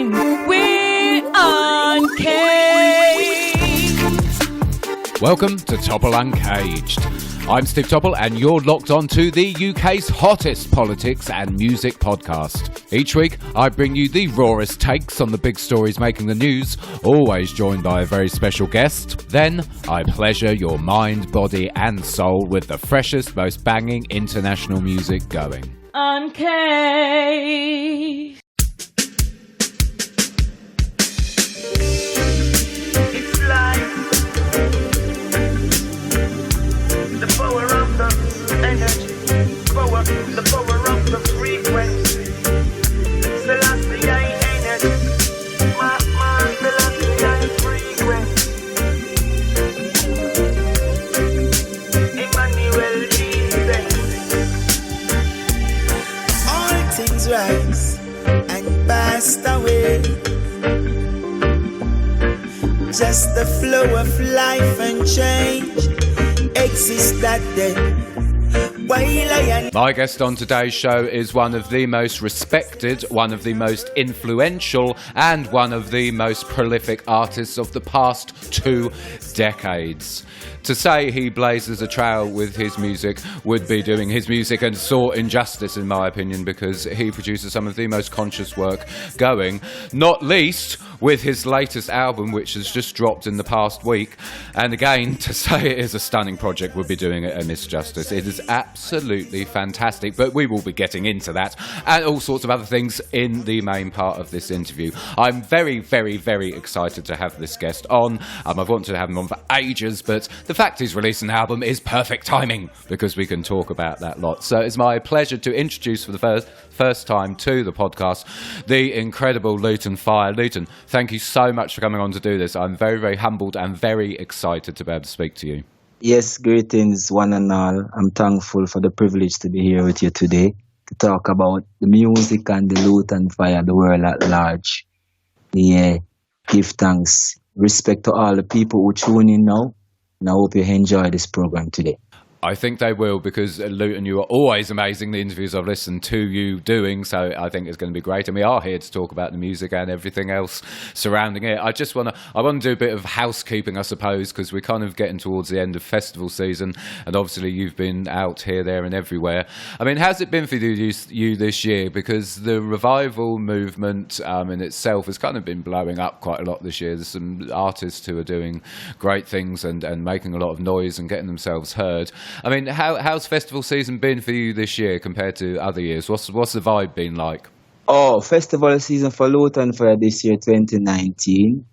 mind. We're uncaged. Welcome to Topple Uncaged. I'm Steve Topple and you're locked on to the UK's hottest politics and music podcast. Each week I bring you the rawest takes on the big stories making the news, always joined by a very special guest. Then I pleasure your mind, body and soul with the freshest, most banging international music going. Uncaged. It's life. The power of the energy, the power of the frequency. Celestia energy, Celestia frequency. Emmanuel Jesus. All things rise and passed away. Just the flow of life and change exists that day. My guest on today's show is one of the most respected, one of the most influential, and one of the most prolific artists of the past 2 decades. To say he blazes a trail with his music would be doing his music a sore injustice, in my opinion, because he produces some of the most conscious work going, not least with his latest album, which has just dropped in the past week. And again, to say it is a stunning project would be doing it a misjustice. It is absolutely fantastic, but we will be getting into that and all sorts of other things in the main part of this interview. I'm very, very, very excited to have this guest on. I've wanted to have him on for ages, but the fact he's released an album is perfect timing because we can talk about that lot. So it's my pleasure to introduce for the first time to the podcast the incredible Lutan Fyah. Lutan, thank you so much for coming on to do this. I'm very, very humbled and very excited to be able to speak to you. Yes, greetings one and all. I'm thankful for the privilege to be here with you today to talk about the music and the Lutan Fyah, the world at large. Yeah, give thanks. Respect to all the people who tune in now. And I hope you enjoy this program today. I think they will, because Lutan, you are always amazing, the interviews I've listened to you doing, so I think it's going to be great. And we are here to talk about the music and everything else surrounding it. I want to do a bit of housekeeping, I suppose, because we're kind of getting towards the end of festival season, and obviously you've been out here, there and everywhere. I mean, how's it been for you this year? Because the revival movement in itself has kind of been blowing up quite a lot this year. There's some artists who are doing great things and making a lot of noise and getting themselves heard. I mean, how's festival season been for you this year compared to other years? What's the vibe been like? Oh, festival season for Lutan Fyah this year, 2019.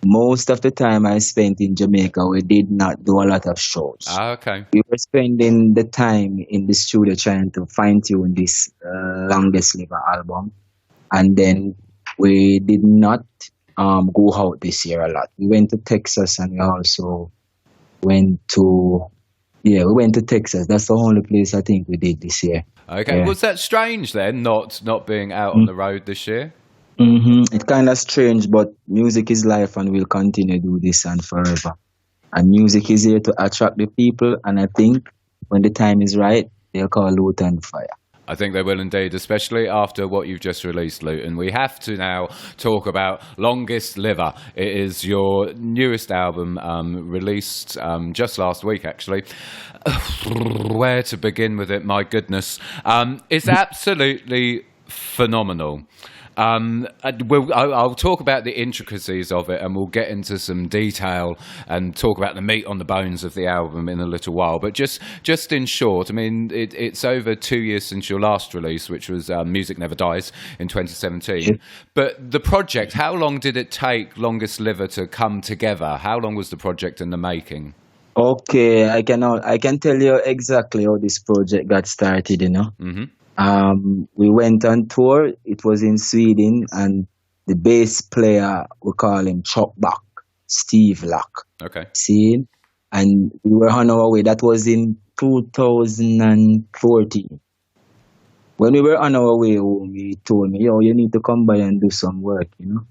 Most of the time I spent in Jamaica, we did not do a lot of shows. Ah, okay. We were spending the time in the studio trying to fine-tune this Longest Livah album. And then we did not go out this year a lot. We went to Texas and we also went to Texas. That's the only place I think we did this year. Okay. Yeah. Was that strange then, not being out on the road this year? Mm-hmm. It's kind of strange, but music is life and we'll continue to do this and forever. And music is here to attract the people, and I think when the time is right, they'll call Lutan Fyah. I think they will indeed, especially after what you've just released, Lutan. We have to now talk about Longest Livah. It is your newest album, released just last week, actually. Where to begin with it? My goodness. It's absolutely phenomenal. I'll talk about the intricacies of it, and we'll get into some detail and talk about the meat on the bones of the album in a little while. But just in short, I mean, it's over 2 years since your last release, which was Music Never Dies in 2017. Yeah. But the project, how long did it take Longest Livah to come together? How long was the project in the making? Okay, I can tell you exactly how this project got started, you know. Mm-hmm. We went on tour. It was in Sweden, and the bass player, we call him Chopback, Steve Lock. Okay. See? And we were on our way. That was in 2014. When we were on our way home, he told me, yo, you need to come by and do some work, you know.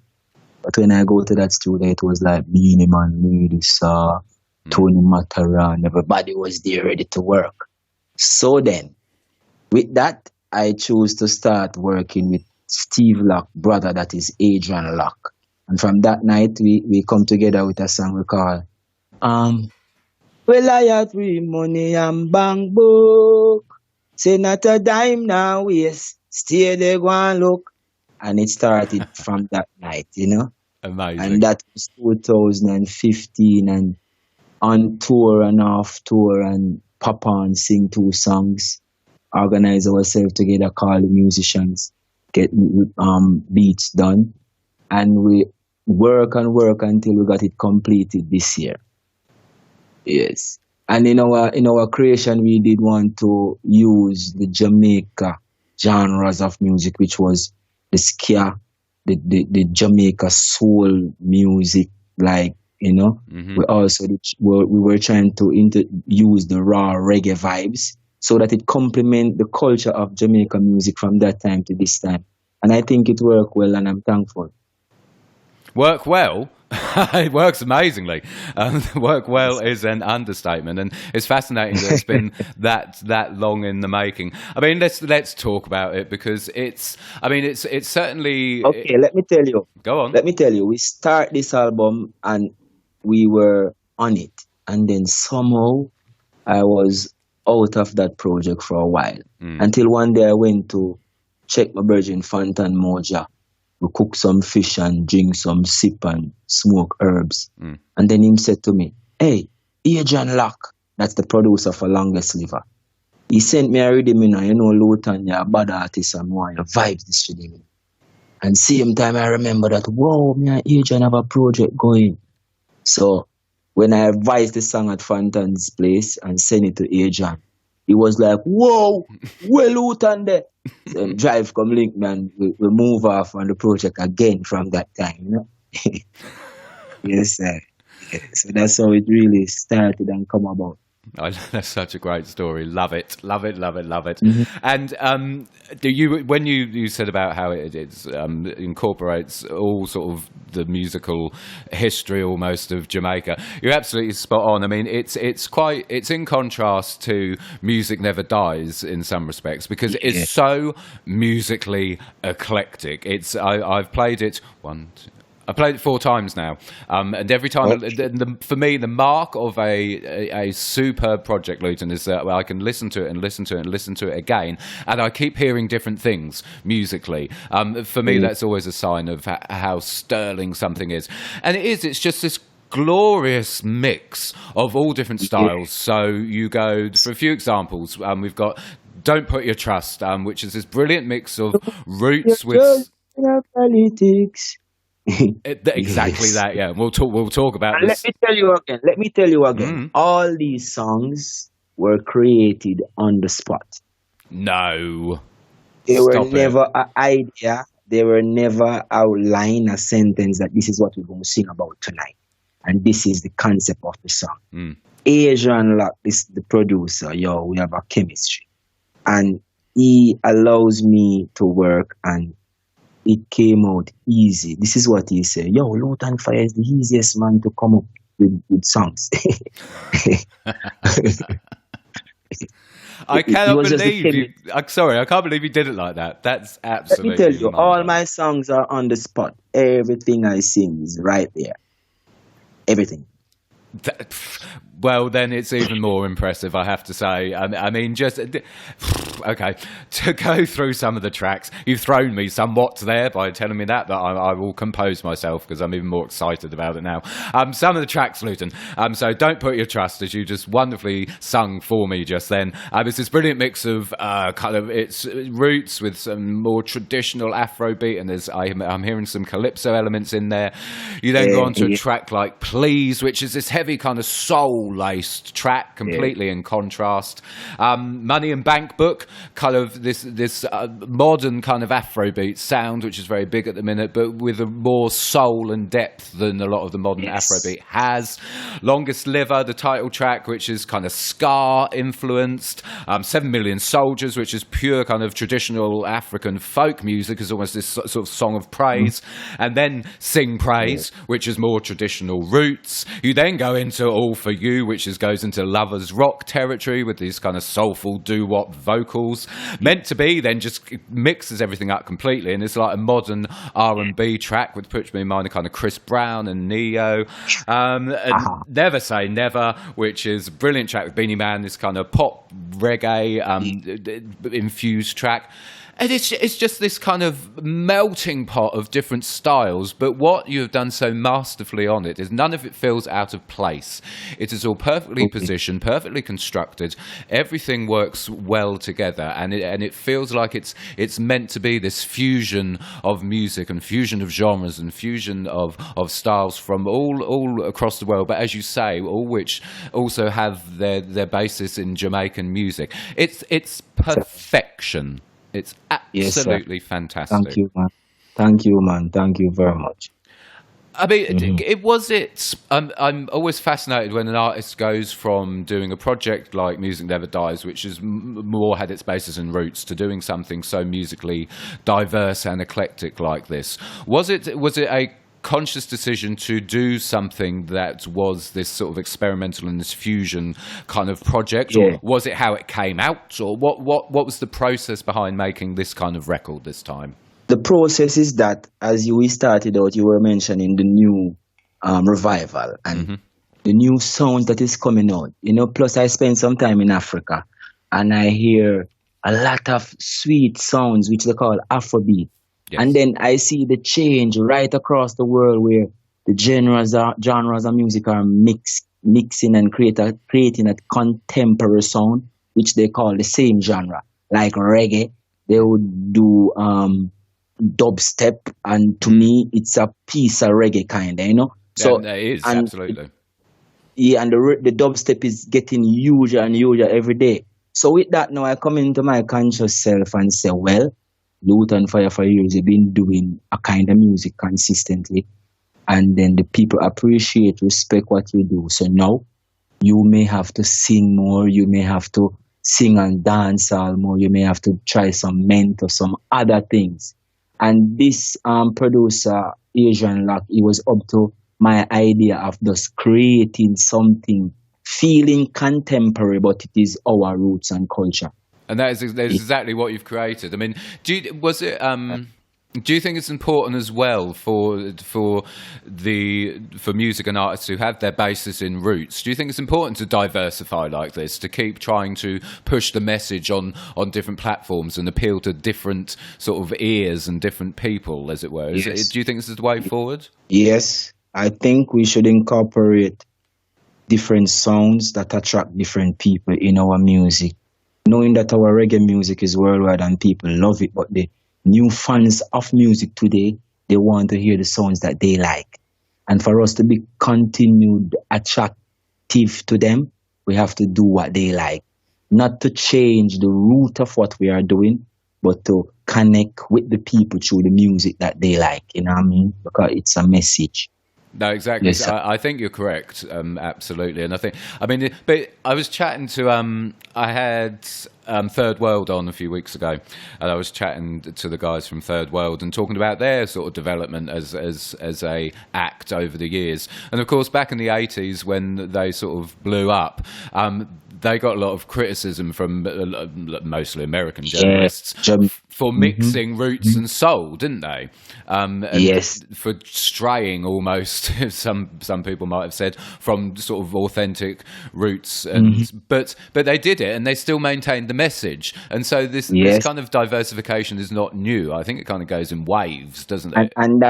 But when I go to that studio, it was like Beanie Man, Lady Saw, Tony Mataran, everybody was there ready to work. So then, with that, I chose to start working with Steve Locke brother, that is Adrian Locke. And from that night, we come together with a song we call, well, I have free money and bank book. Say not a dime now, waste. Stay there, go and look. And it started from that night, you know. Amazing. And that was 2015, and on tour and off tour and pop on, sing 2 songs, organize ourselves together, call the musicians, get beats done, and we work and work until we got it completed this year. Yes. And in our creation, we did want to use the Jamaica genres of music, which was the ska, the Jamaica soul music, like, you know. We also we were trying to use the raw reggae vibes so that it complement the culture of Jamaica music from that time to this time. And I think it worked well, and I'm thankful. Work well? It works amazingly. Work well is an understatement, and it's fascinating that it's been that long in the making. I mean, let's talk about it, because it's certainly... Okay, let me tell you. Go on. Let me tell you, we start this album and we were on it, and then somehow I was out of that project for a while, until one day I went to check my virgin Fantan Moja. We cook some fish and drink some sip and smoke herbs. And then him said to me, hey, Adrian Locke, that's the producer for Longest Livah. He sent me a rhythm, you know, Lutan, you're a bad artist and why your vibes this rhythm. And same time I remember that, whoa, me and Adrian have a project going. So when I advised the song at Fantan's place and sent it to Adrian, he was like, whoa, well, Lutan there. So drive come link, man. We move off on the project again from that time, you know. Yes, sir. Yeah. So that's how it really started and come about. That's such a great story. Love it. And when you said about how it incorporates all sort of the musical history almost of Jamaica, you're absolutely spot on. I mean, it's in contrast to Music Never Dies in some respects, because it's so musically eclectic. I've played it I played it 4 times now, and every time, for me, the mark of a superb project, Lutan, is that I can listen to it and listen to it and listen to it again, and I keep hearing different things musically. For me, that's always a sign of how sterling something is, and it's just this glorious mix of all different styles. So you go, for a few examples, we've got Don't Put Your Trust, which is this brilliant mix of roots with politics. Exactly that, yeah. We'll talk about this. Let me tell you again. All these songs were created on the spot. No. They were never an idea. They were never outline a sentence that this is what we're going to sing about tonight. And this is the concept of the song. Adrian Locke is the producer. We have a chemistry. And he allows me to work, and it came out easy. This is what he said. Lutan Fyah is the easiest man to come up with songs. I cannot believe you. I'm sorry, I can't believe you did it like that. That's absolutely... Let me tell you, all my songs are on the spot. Everything I sing is right there. Everything. Well, then it's even more impressive, I have to say. I mean, just... Okay, to go through some of the tracks, you've thrown me somewhat there by telling me that I will compose myself, because I'm even more excited about it now. Some of the tracks, Lutan. So Don't Put Your Trust, as you just wonderfully sung for me just then. It's this brilliant mix of its roots with some more traditional Afrobeat, and I'm hearing some calypso elements in there. You then go on to a track like Please, which is this heavy kind of soul-laced track, completely in contrast. Money and Bank Book, kind of this modern kind of Afrobeat sound, which is very big at the minute, but with a more soul and depth than a lot of the modern Afrobeat has. Longest Livah, the title track, which is kind of ska influenced. 7 Million Soldiers, which is pure kind of traditional African folk music, is almost this sort of song of praise. And then Sing Praise, which is more traditional roots. You then go into All For You, 2, which goes into lovers rock territory with these kind of soulful doo-wop vocals. Meant to Be then just mixes everything up completely, and it's like a modern R&B track, which puts me in mind of kind of Chris Brown and Neo. And Never Say Never, which is a brilliant track with Beanie Man, this kind of pop reggae infused track. And it's just this kind of melting pot of different styles. But what you have done so masterfully on it is none of it feels out of place. It is all perfectly positioned, perfectly constructed. Everything works well together, and it feels like it's meant to be this fusion of music and fusion of genres and fusion of styles from all across the world. But as you say, all which also have their basis in Jamaican music. It's perfection. It's absolutely fantastic. Thank you, man. Thank you, man. Thank you very much. I mean, I'm always fascinated when an artist goes from doing a project like Music Never Dies, which has more had its basis and roots, to doing something so musically diverse and eclectic like this. Was it a conscious decision to do something that was this sort of experimental and this fusion kind of project, or was it how it came out, or what was the process behind making this kind of record this time? The process is that, as we started out, you were mentioning the new revival and the new sound that is coming out. Plus I spent some time in Africa, and I hear a lot of sweet sounds, which they call Afrobeat. Yes. And then I see the change right across the world, where the genres of music are mixing and creating a contemporary sound, which they call the same genre. Like reggae, they would do dubstep, and to me, it's a piece of reggae kind of, So yeah, it is, absolutely. Yeah, and the dubstep is getting huger and huger every day. So with that, now I come into my conscious self and say, well, Lutan Fyah for years, you've been doing a kind of music consistently, and then the people appreciate, respect what you do. So now you may have to sing more, you may have to sing and dance more, you may have to try some mentor, some other things. And this producer, Asian Lock, he was up to my idea of just creating something, feeling contemporary, but it is our roots and culture. And that's exactly what you've created. I mean, do you think it's important as well for music and artists who have their basis in roots? Do you think it's important to diversify like this, to keep trying to push the message on different platforms and appeal to different sort of ears and different people, as it were? Do you think this is the way forward? Yes, I think we should incorporate different sounds that attract different people in our music. Knowing that our reggae music is worldwide and people love it, but the new fans of music today, they want to hear the sounds that they like. And for us to be continued attractive to them, we have to do what they like. Not to change the root of what we are doing, but to connect with the people through the music that they like, you know what I mean? Because it's a message. No, exactly. Yes, I think you're correct, absolutely. And but I was chatting to, I had Third World on a few weeks ago, and I was chatting to the guys from Third World and talking about their sort of development as a act over the years. And of course, back in the 80s when they sort of blew up, they got a lot of criticism from mostly American journalists for mixing roots and soul, didn't they? Yes. For straying almost, some people might have said, from sort of authentic roots. And but they did it, and they still maintained the message. And so this kind of diversification is not new. I think it kind of goes in waves, doesn't it? And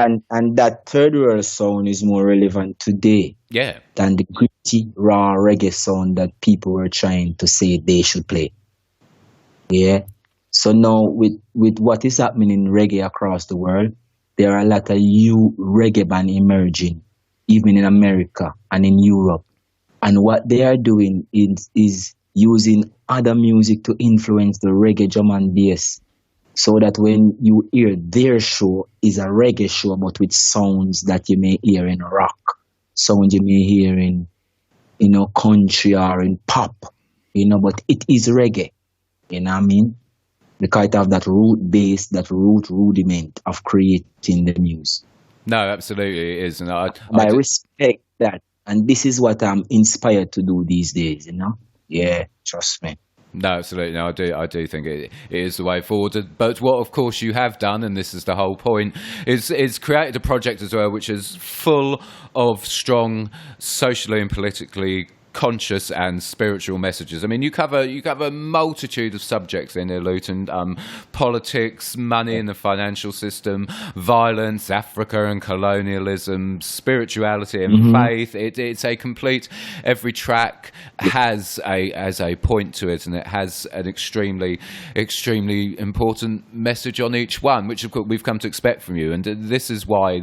that third world sound is more relevant today. Yeah. Than the gritty, raw reggae sound that people were trying to say they should play. Yeah. So now with what is happening in reggae across the world, there are a lot of new reggae bands emerging, even in America and in Europe. And what they are doing is using other music to influence the reggae drum and bass, so that when you hear their show is a reggae show, but with sounds that you may hear in rock, sounds you may hear in, country or in pop, but it is reggae, you know what I mean? Because it have that root base, that root rudiment of creating the music. No, absolutely it is. And I respect that. And this is what I'm inspired to do these days, you know? Yeah, trust me. No, absolutely. No, I do think it is the way forward. But what, of course, you have done, and this is the whole point, is created a project as well, which is full of strong socially and politically conscious and spiritual messages. I mean, you cover a multitude of subjects in there, Lutan. Politics, money in the financial system, violence, Africa and colonialism, spirituality and faith. It's a complete. Every track has a point to it, and it has an extremely important message on each one, which of course we've come to expect from you. And this is why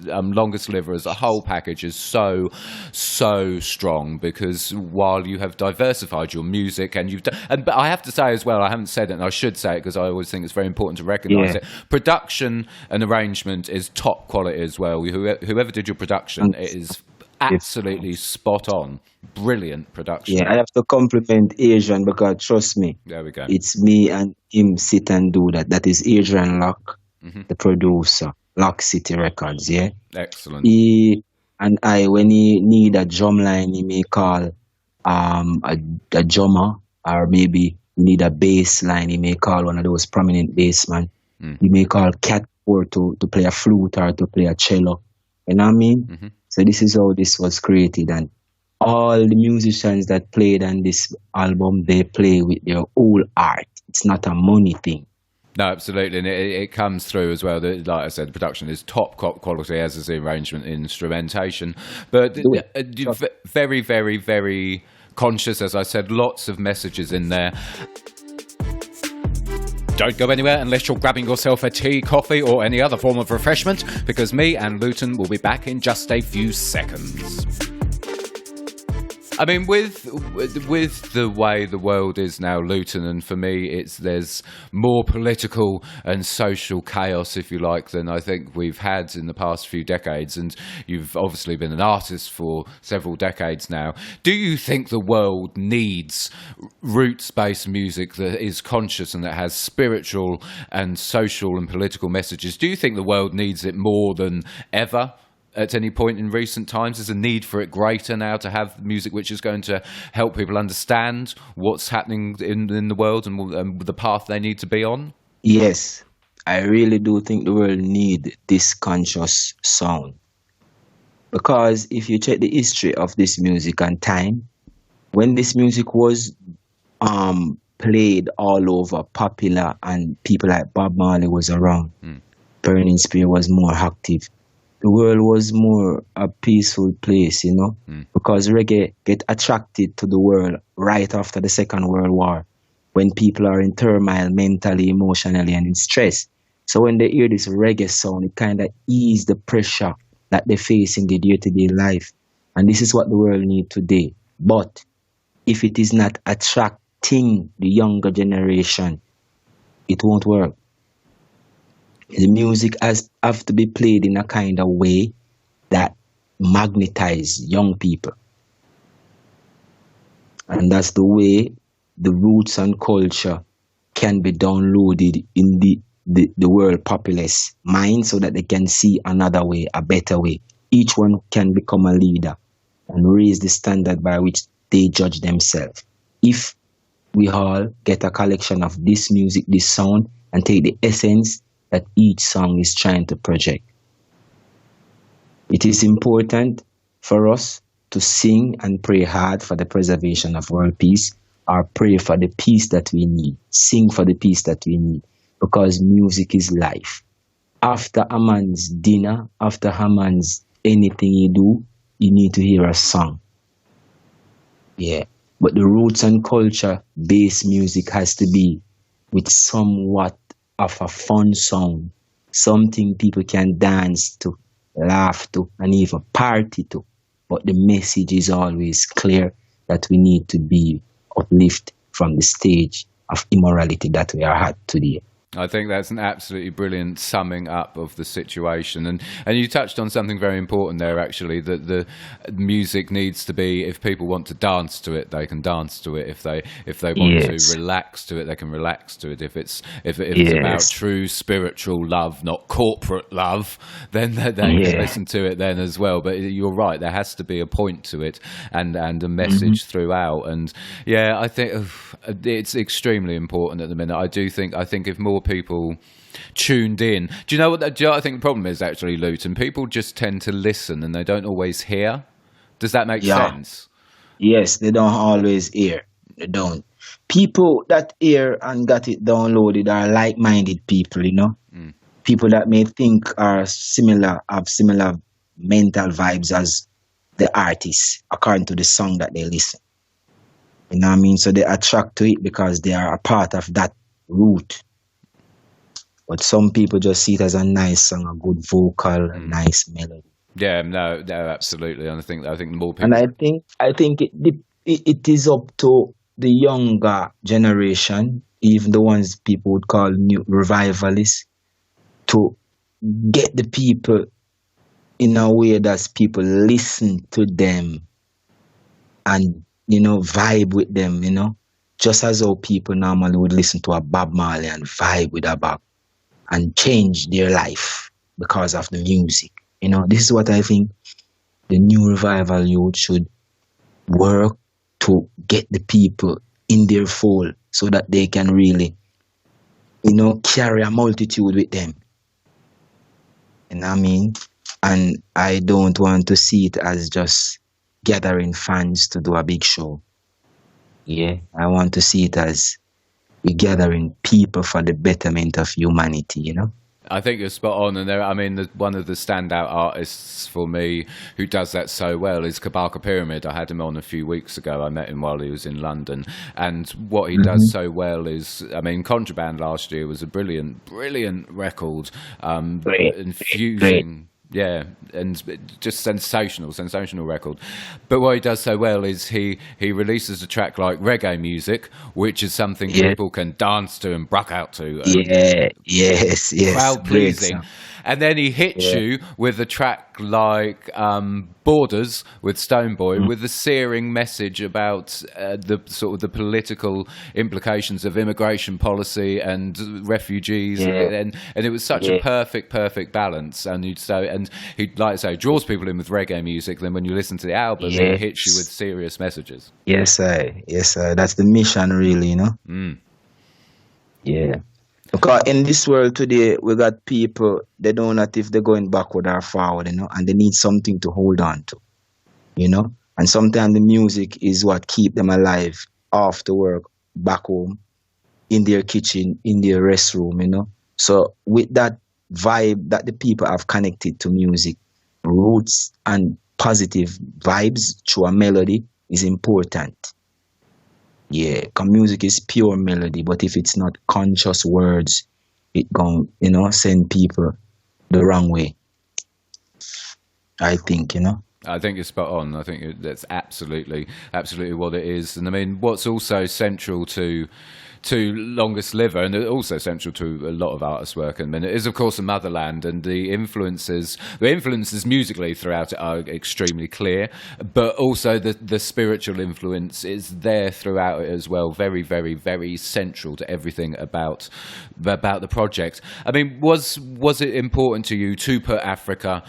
Longest Livah as a whole package is so strong, because while you have diversified your music and you've done, but I have to say as well, I haven't said it and I should say it because I always think it's very important to recognise it, production and arrangement is top quality as well. Whoever did your production, it is absolutely spot on. Brilliant production. Yeah, I have to compliment Adrian because trust me, there we go. It's me and him sit and do that. That is Adrian Locke, the producer, Lock City Records, yeah? Excellent. He and I, when he need a drum line, he may call a drummer, or maybe need a bass line, he may call one of those prominent bassmen. He may call Cat Four to play a flute or to play a cello. You know what I mean? So this is how this was created, and all the musicians that played on this album, they play with their whole art. It's not a money thing. No, absolutely, and it comes through as well. Like I said, the production is top quality, as is the arrangement and instrumentation. But very, very, very conscious, as I said, lots of messages in there. Don't go anywhere unless you're grabbing yourself a tea, coffee, or any other form of refreshment, because me and Lutan will be back in just a few seconds. I mean, with the way the world is now, Lutan, and for me, there's more political and social chaos, if you like, than I think we've had in the past few decades. And you've obviously been an artist for several decades now. Do you think the world needs roots-based music that is conscious and that has spiritual and social and political messages? Do you think the world needs it more than ever? At any point in recent times, is the need for it greater now to have music which is going to help people understand what's happening in the world and the path they need to be on? Yes, I really do think the world need this conscious sound. Because if you check the history of this music and time, when this music was played all over, popular, and people like Bob Marley was around, Burning Spear was more active. The world was more a peaceful place, you know, because reggae get attracted to the world right after the Second World War, when people are in turmoil mentally, emotionally, and in stress. So when they hear this reggae sound, it kind of ease the pressure that they face in their day-to-day life. And this is what the world needs today. But if it is not attracting the younger generation, it won't work. The music have to be played in a kind of way that magnetize young people. And that's the way the roots and culture can be downloaded in the world populace mind, so that they can see another way, a better way. Each one can become a leader and raise the standard by which they judge themselves. If we all get a collection of this music, this sound, and take the essence that each song is trying to project. It is important for us to sing and pray hard for the preservation of world peace, or pray for the peace that we need, sing for the peace that we need, because music is life. After a man's dinner, after a man's anything you do, you need to hear a song. Yeah, but the roots and culture-based music has to be with somewhat of a fun song, something people can dance to, laugh to, and even party to. But the message is always clear that we need to be uplifted from the stage of immorality that we are at today. I think that's an absolutely brilliant summing up of the situation, and you touched on something very important there. Actually, that the music needs to be, if people want to dance to it, they can dance to it. If they want to relax to it, they can relax to it. If it's about true spiritual love, not corporate love, then they can listen to it then as well. But you're right, there has to be a point to it and a message throughout. And I think it's extremely important at the minute. I think if more people tuned in. Do you know what I think the problem is actually, Lutan? People just tend to listen and they don't always hear. Does that make sense? Yes, they don't always hear. They don't. People that hear and got it downloaded are like-minded people, you know? People that may think have similar mental vibes as the artist, according to the song that they listen. You know what I mean? So they attract to it because they are a part of that root. But some people just see it as a nice song, a good vocal, a nice melody. Yeah, no, absolutely. And I think more people. And I think it is up to the younger generation, even the ones people would call new revivalists, to get the people in a way that people listen to them and, you know, vibe with them, you know, just as how people normally would listen to a Bob Marley and vibe with a Bob and change their life because of the music. You know, this is what I think the new revival youth should work to get the people in their fold so that they can really, you know, carry a multitude with them. You know what I mean? And I don't want to see it as just gathering fans to do a big show. Yeah, I want to see it as we're gathering people for the betterment of humanity, you know? I think you're spot on, and one of the standout artists for me who does that so well is Kabaka Pyramid. I had him on a few weeks ago. I met him while he was in London, and what he does so well is, Contraband last year was a brilliant record, infusing. Yeah, and just sensational record. But what he does so well is he releases a track like reggae music, which is something people can dance to and bruck out to. Yes. Crowd pleasing. And then he hits you with a track like Borders with Stoneboy, with a searing message about the political implications of immigration policy and refugees, and it was such a perfect balance. And he, like I say, draws people in with reggae music. Then when you listen to the album, it hits you with serious messages. Yes, sir. That's the mission, really, you know. Yeah. Because in this world today, we got people, they don't know if they're going backward or forward, you know, and they need something to hold on to, you know. And sometimes the music is what keep them alive after work, back home, in their kitchen, in their restroom, you know. So with that vibe that the people have connected to music, roots and positive vibes through a melody is important. Yeah, because music is pure melody, but if it's not conscious words, it gon', you know, send people the wrong way. I think, you know. I think you're spot on. I think that's absolutely what it is. And what's also central to Longest Livah, and also central to a lot of artists' work, and is of course the motherland, and the influences musically throughout it are extremely clear, but also the spiritual influence is there throughout it as well, very, very, very central to everything about the project. Was it important to you to put Africa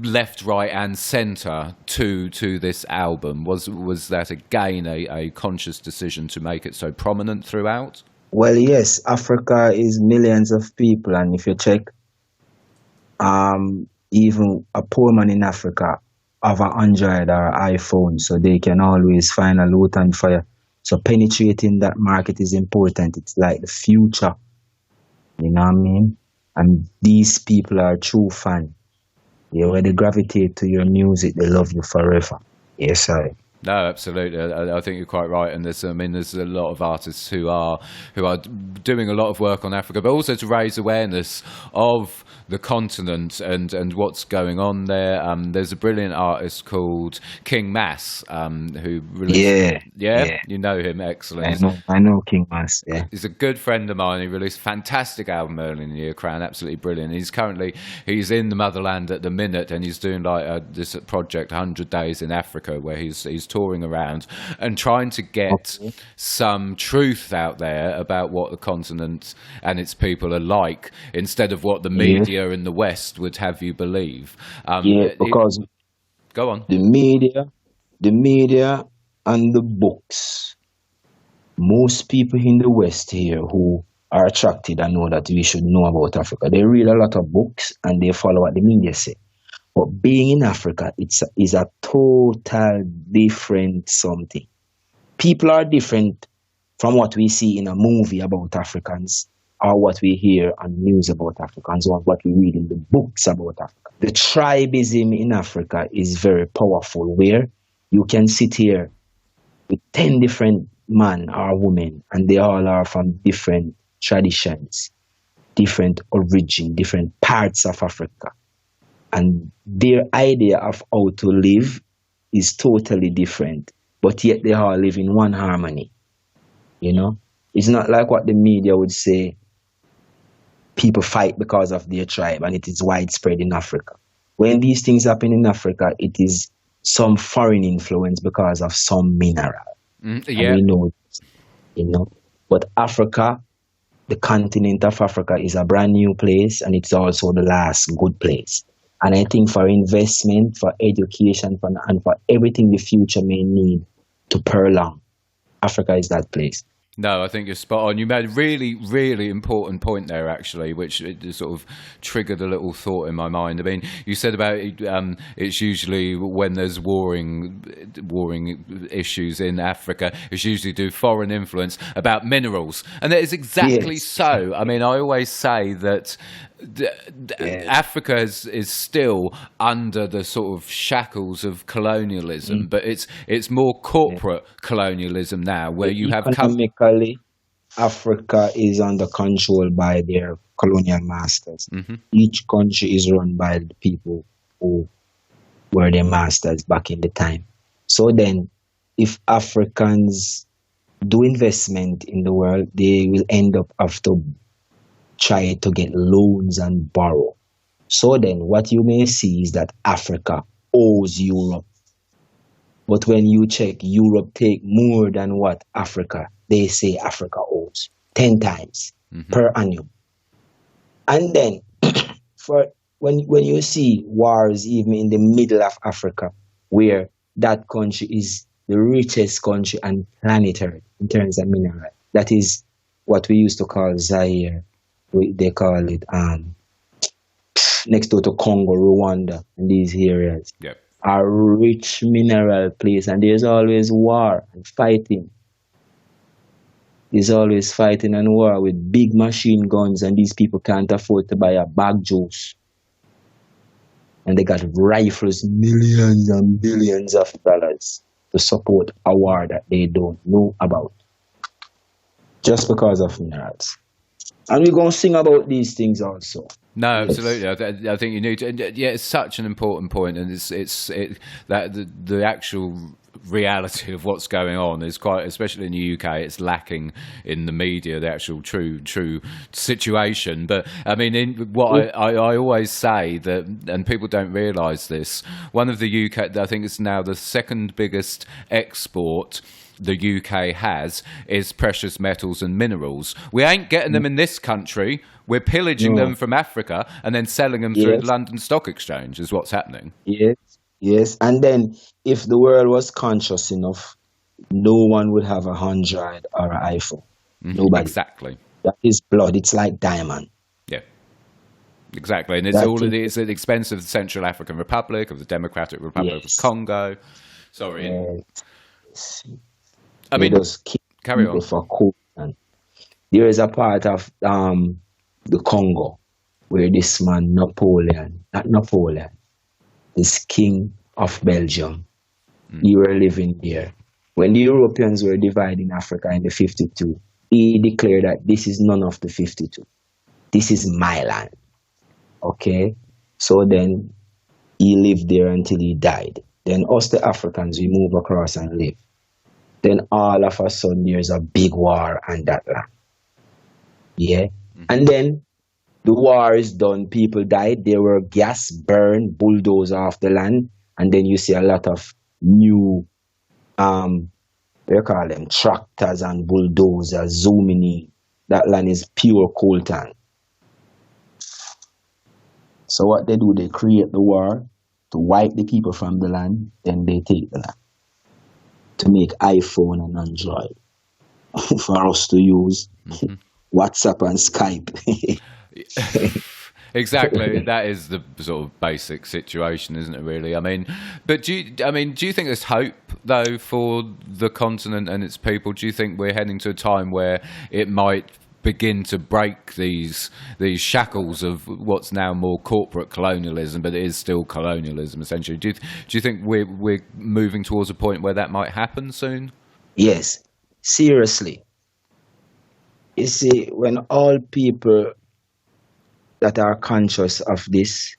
left, right, and centre to this album? Was that again a conscious decision to make it so prominent throughout? Well, yes, Africa is millions of people, and if you check, even a poor man in Africa have an Android or iPhone, so they can always find a Lutan Fyah. So penetrating that market is important. It's like the future, you know what I mean? And these people are true fans. Yeah, when they gravitate to your music, they love you forever. Yes, sir. No, absolutely. I think you're quite right, and there's a lot of artists who are doing a lot of work on Africa, but also to raise awareness of the continent and what's going on there. There's a brilliant artist called King Mass who released. Yeah, you know him, excellent. I know King Mass. Yeah, he's a good friend of mine. He released a fantastic album early in the year, Crown, absolutely brilliant. He's in the motherland at the minute, and he's doing like this project 100 Days in Africa, where he's touring around and trying to get some truth out there about what the continent and its people are like, instead of what the media in the West would have you believe. Because go on. The media and the books. Most people in the West here who are attracted and know that we should know about Africa, they read a lot of books and they follow what the media say. But being in Africa, is a total different something. People are different from what we see in a movie about Africans, or what we hear on news about Africans, or what we read in the books about Africa. The tribalism in Africa is very powerful, where you can sit here with 10 different men or women, and they all are from different traditions, different origin, different parts of Africa. And their idea of how to live is totally different, but yet they all live in one harmony. You know, it's not like what the media would say, people fight because of their tribe, and it is widespread in Africa. When these things happen in Africa, it is some foreign influence because of some mineral. And we know, you know, but Africa, the continent of Africa, is a brand new place, and it's also the last good place. And I think for investment, for education, and for everything the future may need to prolong, Africa is that place. No, I think you're spot on. You made a really, really important point there, actually, which sort of triggered a little thought in my mind. I mean, you said about it's usually when there's warring issues in Africa, it's usually due to foreign influence about minerals. And that is exactly so. I mean, I always say that Africa is still under the sort of shackles of colonialism, but it's more corporate colonialism now, where you have economically, Africa is under control by their colonial masters. Each country is run by the people who were their masters back in the time. So then, if Africans do investment in the world, they will end up after try to get loans and borrow. So then what you may see is that Africa owes Europe. But when you check, Europe take more than what they say Africa owes. 10 times per annum. And then for when you see wars even in the middle of Africa, where that country is the richest country and planetary in terms of mineral, that is what we used to call Zaire. They call it next door to Congo, Rwanda, and these areas are rich mineral place, and there's always war and fighting. There's always fighting and war with big machine guns, and these people can't afford to buy a bag juice. And they got rifles, millions and billions of dollars to support a war that they don't know about, just because of minerals. And we're going to sing about these things also. No, absolutely. I think you need to. Yeah, it's such an important point, and that the actual reality of what's going on is quite, especially in the UK, it's lacking in the media, the actual true situation. But I mean, I always say that, and people don't realise this, one of the UK, I think it's now the second biggest export the UK has is precious metals and minerals. We ain't getting them in this country. We're pillaging them from Africa and then selling them through the London Stock Exchange is what's happening. Yes. And then if the world was conscious enough, no one would have a Android or an iPhone. Nobody. Exactly. That is blood. It's like diamond. Yeah. Exactly. And it's it's at the expense of the Central African Republic, of the Democratic Republic of Congo. Sorry. Yes. I mean, carry on. For cool. And there is a part of the Congo where this man this king of Belgium, You were living there. When the Europeans were dividing Africa in the 52, he declared that this is none of the 52. This is my land. Okay? So then he lived there until he died. Then us, the Africans, we move across and live. Then all of a sudden there's a big war on that land. Yeah? And then the war is done. People died. There were gas burned, bulldozed off the land. And then you see a lot of new, they call them tractors and bulldozers zooming in. That land is pure coltan. So what they do, they create the war to wipe the people from the land, then they take the land to make iPhone and Android for us to use WhatsApp and Skype. Exactly, that is the sort of basic situation, isn't it? Really, I mean, but do you think there's hope though for the continent and its people? Do you think we're heading to a time where it might begin to break these shackles of what's now more corporate colonialism, but it is still colonialism essentially? Do you think we're moving towards a point where that might happen soon? Yes, seriously. You see, when all people that are conscious of this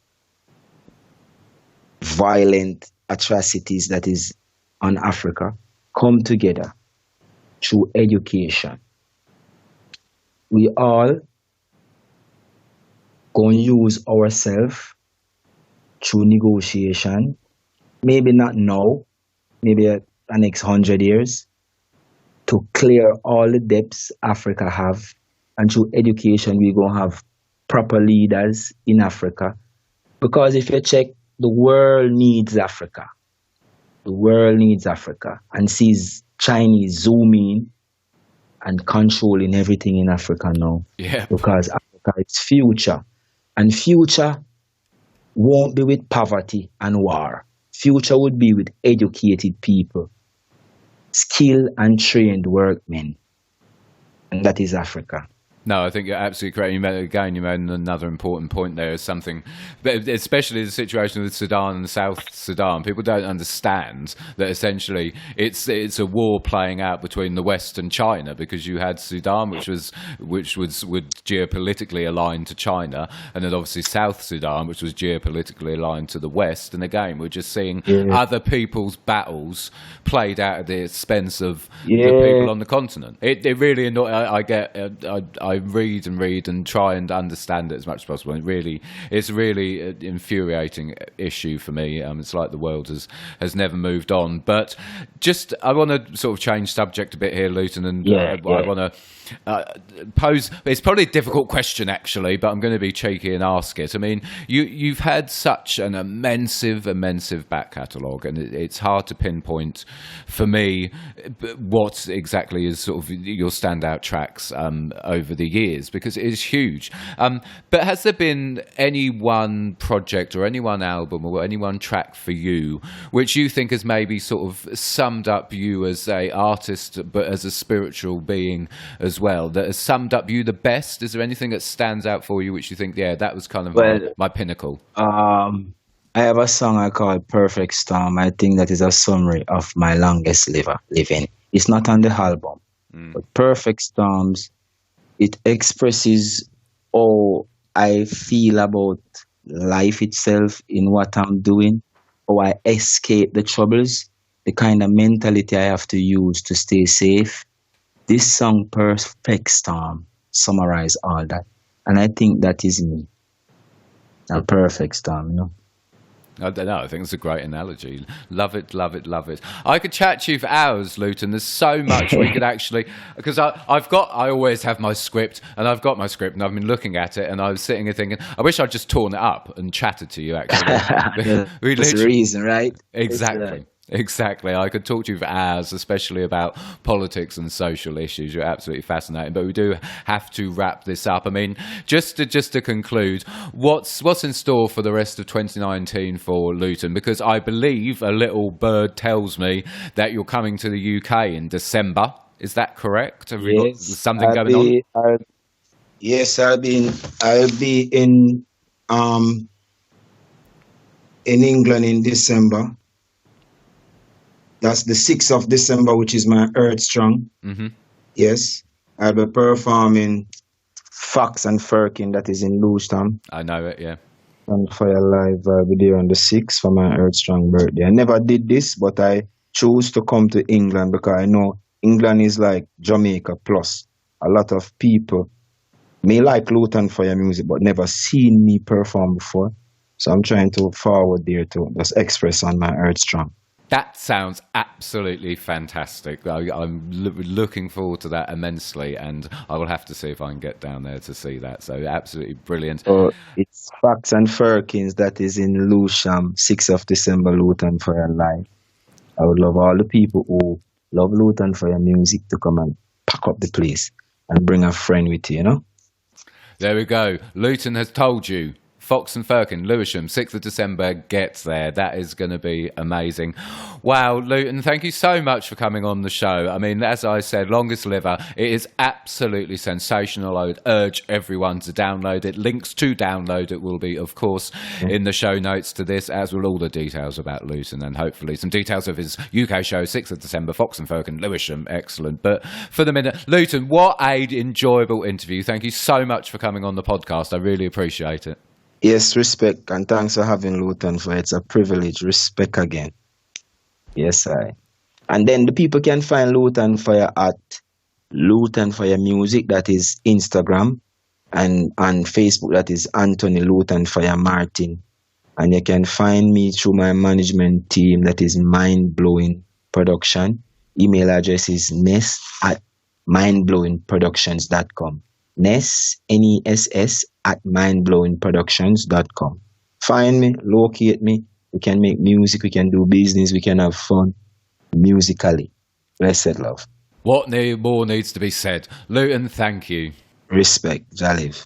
violent atrocities that is on Africa come together through education, we all going to use ourselves through negotiation, maybe not now, maybe the next 100 years, to clear all the debts Africa have. And through education, we're going to have proper leaders in Africa. Because if you check, the world needs Africa. The world needs Africa and sees Chinese zooming and controlling everything in Africa now. Yeah. Because Africa is future. And future won't be with poverty and war. Future would be with educated people, skilled and trained workmen. And that is Africa. No, I think you're absolutely correct. You made another important point there. Is something, especially the situation with Sudan and South Sudan. People don't understand that essentially it's a war playing out between the West and China, because you had Sudan, which was geopolitically aligned to China, and then obviously South Sudan, which was geopolitically aligned to the West. And again, we're just seeing other people's battles played out at the expense of the people on the continent. It really annoys. I read and try and understand it as much as possible. It's really an infuriating issue for me. It's like the world has never moved on. But I want to sort of change subject a bit here, Lutan, and I want to pose. It's probably a difficult question actually, but I'm going to be cheeky and ask it. I mean, you've had such an immense back catalogue, and it's hard to pinpoint for me what exactly is sort of your standout tracks over the years, because it is huge. But has there been any one project or any one album or any one track for you which you think has maybe sort of summed up you as a artist, but as a spiritual being as well, that has summed up you the best? Is there anything that stands out for you which you think, that was kind of my pinnacle? I have a song I call Perfect Storm. I think that is a summary of my Longest Livah living. It's not on the album, but Perfect Storms, it expresses how I feel about life itself in what I'm doing, how I escape the troubles, the kind of mentality I have to use to stay safe. This song, Perfect Storm, summarizes all that. And I think that is me. A perfect storm, I don't know. I think it's a great analogy. Love it, love it, love it. I could chat to you for hours, Lutan. There's so much we could actually, because I always have my script, and I've got my script, and I've been looking at it, and I was sitting here thinking, I wish I'd just torn it up and chatted to you. Actually, that's the reason, right? Exactly. I could talk to you for hours, especially about politics and social issues. You're absolutely fascinating. But we do have to wrap this up. I mean, just to conclude, what's in store for the rest of 2019 for Lutan? Because I believe a little bird tells me that you're coming to the UK in December. Is that correct? Have you got something going on? Yes, I'll be in England in December. That's the 6th of December, which is my Earth Strong. Mm-hmm. Yes. I'll be performing Fox and Firkin, that is in Lutan. I know it, yeah. On Fire Live, I'll be there on the 6th for my Earth Strong birthday. I never did this, but I chose to come to England because I know England is like Jamaica plus. A lot of people may like Lutan Fyah music, but never seen me perform before. So I'm trying to forward there to just express on my Earth Strong. That sounds absolutely fantastic. I'm looking forward to that immensely, and I will have to see if I can get down there to see that. So absolutely brilliant. It's Fox and Firkins that is in Lewisham, 6th of December, Lutan Fyah Live. I would love all the people who love Lutan Fyah music to come and pack up the place and bring a friend with you, you know? There we go. Lutan has told you. Fox and Firkin, Lewisham, 6th of December, gets there. That is going to be amazing. Wow, Lutan, thank you so much for coming on the show. I mean, as I said, Longest Livah, it is absolutely sensational. I would urge everyone to download it. Links to download it will be, of course, in the show notes to this, as will all the details about Lutan and hopefully some details of his UK show, 6th of December, Fox and Firkin, Lewisham. Excellent. But for the minute, Lutan, what an enjoyable interview. Thank you so much for coming on the podcast. I really appreciate it. Yes, respect, and thanks for having Lutan Fyah. It's a privilege. Respect again. Yes, I. And then the people can find Lutan Fyah at Lutan Fyah Music, that is Instagram, and on Facebook, that is Anthony Lutan Fyah Martin. And you can find me through my management team, that is Mind Blowing Production. Email address is ness@mindblowingproductions.com. Ness, Ness, at mindblowingproductions.com. Find me, locate me. We can make music, we can do business, we can have fun musically. Blessed love. What more needs to be said? Lutan, thank you. Respect, Jaliv.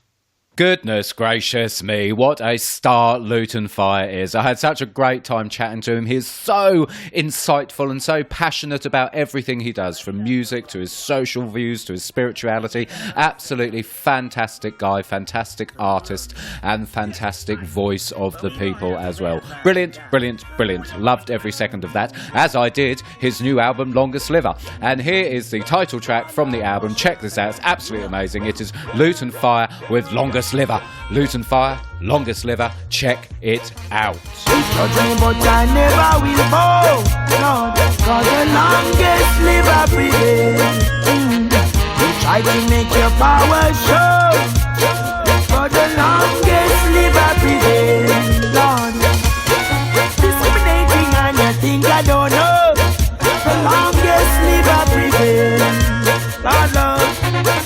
Goodness gracious me, what a star Lutan Fyah is. I had such a great time chatting to him. He's so insightful and so passionate about everything he does, from music to his social views to his spirituality. Absolutely fantastic guy, fantastic artist, and fantastic voice of the people as well. Brilliant, brilliant, brilliant. Loved every second of that, as I did his new album, Longest Livah. And here is the title track from the album. Check this out, it's absolutely amazing. It is Lutan Fyah with Longest Livah. Lutan Fyah, Longest Livah. Check it out. But I never will bow, no, cause the longest liver prevails. You try to make your power show, but the longest liver prevails. Lord, discriminating and you think I don't know, the longest liver prevails. Lord, Lord,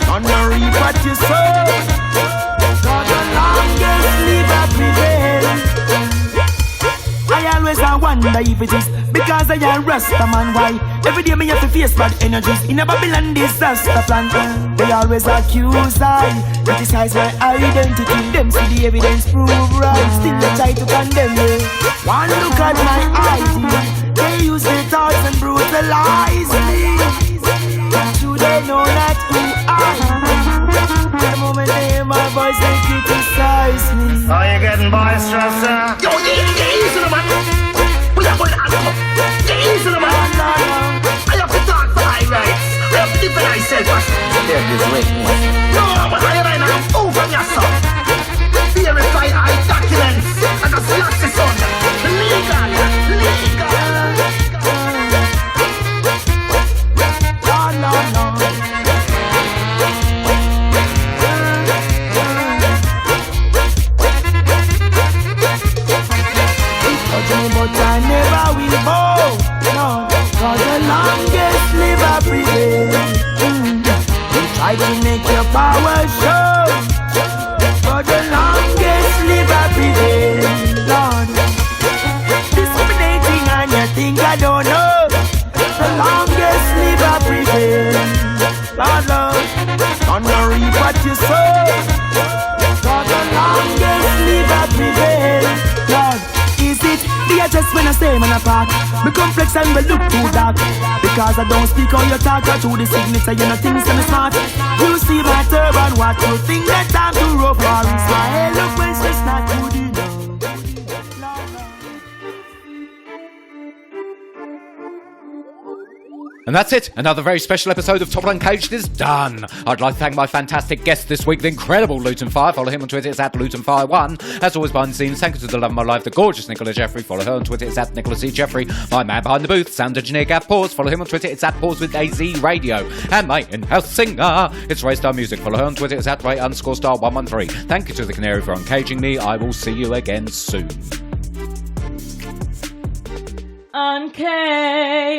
gonna reap what you sow. I always wonder if it is because I am Rasta man. Why every day me have to face bad energies in a Babylon disaster plan. They always accuse I, criticize my identity. Them see the evidence prove right, still they try to condemn me. One look at my ID, they use their thoughts and brutalize me. Do they know that who I am? The moment they hear my voice, they criticize me. Are you getting boisterous, sir? Yo, get easy, man. Pull up on the album. Get easy, man. I have to talk for my rights. I have to defend myself. There is witness. No, but I am right now. Over yourself. Verify our documents. And that's the last son. Legal. No. But I never will bow, no, cause the longest liver prevails. You try to make your power show, but the longest liver prevails. Lord, discriminating and you think I don't know, the longest liver prevails. Lord, gonna reap what you sow, cause the longest liver prevails. Lord, is it the just when I stay man apart? Me complex and me look too dark, because I don't speak on your talk or through the signature, you know things that me smart. You see my turban, what you think that time to rope on? My eloquence is not good enough. And that's it. Another very special episode of Topple Uncaged is done. I'd like to thank my fantastic guest this week, the incredible Lutan Fyah. Follow him on Twitter. It's at LutanFyah1. As always, behind the scenes, thank you to the love of my life, the gorgeous Nicola Jeffrey. Follow her on Twitter. It's at Nicola C. Jeffrey. My man behind the booth, sound engineer Gav Pause. Follow him on Twitter. It's at Pause with AZ Radio. And my in-house singer, it's Ray Star Music. Follow her on Twitter. It's at Ray_Star113. Thank you to the Canary for uncaging me. I will see you again soon. Uncaged.